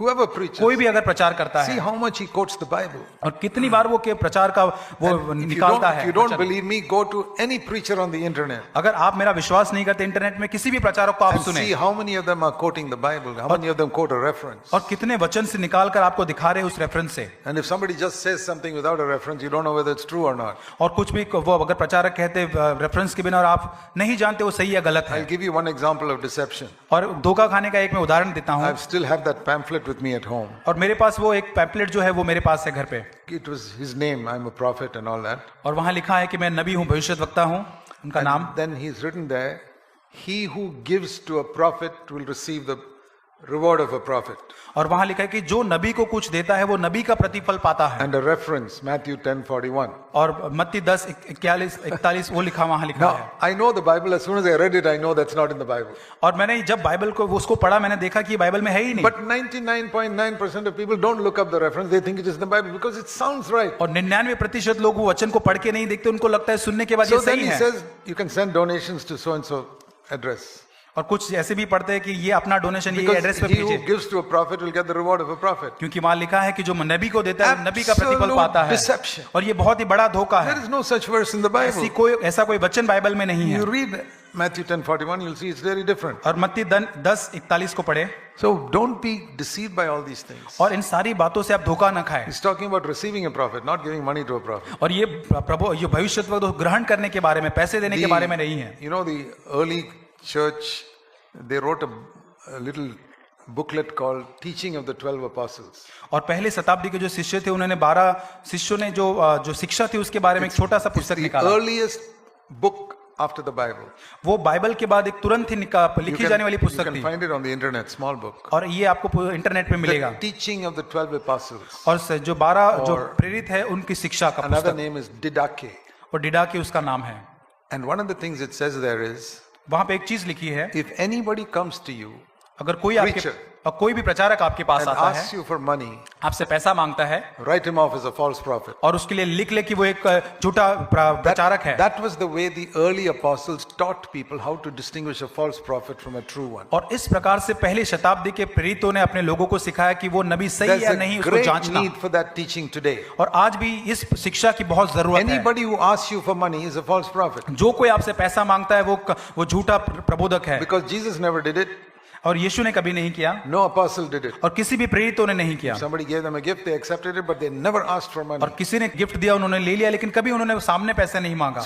whoever preaches, कोई भी अगर प्रचार करता see है how much he quotes the Bible. और कितनी बार वो के प्रचार का वो If निकालता if है you don't वचन। believe me, go to any preacher on the internet अगर आप मेरा विश्वास नहीं करते इंटरनेट में किसी भी प्रचारक को आप and सुने see how many of them are quoting the Bible, how many of them quote a reference. और कितने वचन से निकाल कर आपको दिखा रहे हैं उस रेफरेंस से। And if somebody just says something without a reference, you don't know whether it's true or not. और कुछ भी वो अगर प्रचारक कहते रेफरेंस के बिना और आप नहीं जानते वो सही या गलत है। I'll give you one example of deception. और धोखा खाने का एक मैं उदाहरण देता हूँ। I still have that pamphlet with me at home. और मेरे पास वो एक पैम्पलेट जो है वो मेरे पास है घर पे। It was his name, I'm a prophet and all that. और वहां लिखा है कि मैं नबी हूँ, भविष्यद्वक्ता हूँ, उनका नाम। And then he's written there, he who gives to a prophet will receive the reward of a prophet. और वहां लिखा है कि जो नबी को कुछ देता है वो नबी का प्रतिफल पाता है। And a reference, Matthew 10:41. और मत्ती 10:41 वो लिखा वहां लिखा Now, है। I know the Bible, as soon as I read it, I know that's not in the Bible. और मैंने जब बाइबल को उसको पढ़ा मैंने देखा कि ये बाइबल में है ही नहीं। But 99.9% of people don't look up the reference, they think it is in the Bible because it sounds right. और 99% लोग वो वचन को पढ़ के नहीं देखते, उनको लगता है सुनने के बाद So ये then सही he है। says, you can send donations to so and so address. और कुछ ऐसे भी पढ़ते हैं कि ये अपना डोनेशन ये Because एड्रेस पे he who भेजिए, gives to a prophet will get the reward of a prophet. क्योंकि वहां लिखा है कि जो नबी को देता है वो नबी का प्रतिफल पाता है। Deception. और ये बहुत ही बड़ा धोखा है। There is no such verse in the Bible. ऐसा कोई वचन बाइबल में नहीं है। You read Matthew 10:41, you'll see it's very different. और मत्ती 10:41 को पढ़े। So don't be deceived by all these things. और इन सारी बातों से आप धोखा न खाएं। He's talking about receiving a prophet, not giving money to a prophet. और ये प्रभु ये भविष्यद्वक्ता ग्रहण करने के बारे में, पैसे देने के बारे में नहीं है। You know, the early church, they wrote a little booklet called Teaching of the 12 Apostles. और पहले शताब्दी के जो शिष्य थे उन्होंने 12 शिष्यों ने जो शिक्षा थी उसके बारे में एक छोटा सा पुस्तक The निकाला। earliest book after the Bible. वो बाइबल के बाद एक तुरंत ही लिखी जाने वाली You पुस्तक can थी। find it on the internet, small book. और ये आपको इंटरनेट पे मिलेगा। The Teaching of the 12 Apostles. और जो 12 जो प्रेरित है उनकी शिक्षा का Another पुस्तक। name is Didache. और डिडाके उसका नाम है। And one of the things it says there is, वहां पे एक चीज लिखी है, if anybody comes to you अगर कोई आपके Preacher. कोई भी प्रचारक आपके पास and आता है, asks you for money, आपसे पैसा मांगता है write him off as a false prophet. और उसके लिए लिख ले कि वो एक झूठा प्रचारक है। That was the way the early apostles taught people how to distinguish a false prophet from a true one. और इस प्रकार से पहले शताब्दी के प्रेरितों ने अपने लोगों को सिखाया कि वो नबी सही There's या a नहीं उसको great जांचना। need for that teaching today. और आज भी इस शिक्षा की बहुत जरूरत है। Anybody who asks you for money is a false prophet. जो कोई आपसे पैसा मांगता है वो झूठा प्रबोधक है। Because Jesus never did it. और यीशु ने कभी नहीं किया No apostle did it. और किसी भी प्रेरितों ने नहीं किया। Somebody gave them a gift, they accepted it, but they never asked for money. और किसी ने गिफ्ट दिया उन्होंने ले लिया, लेकिन कभी उन्होंने सामने पैसे नहीं मांगा।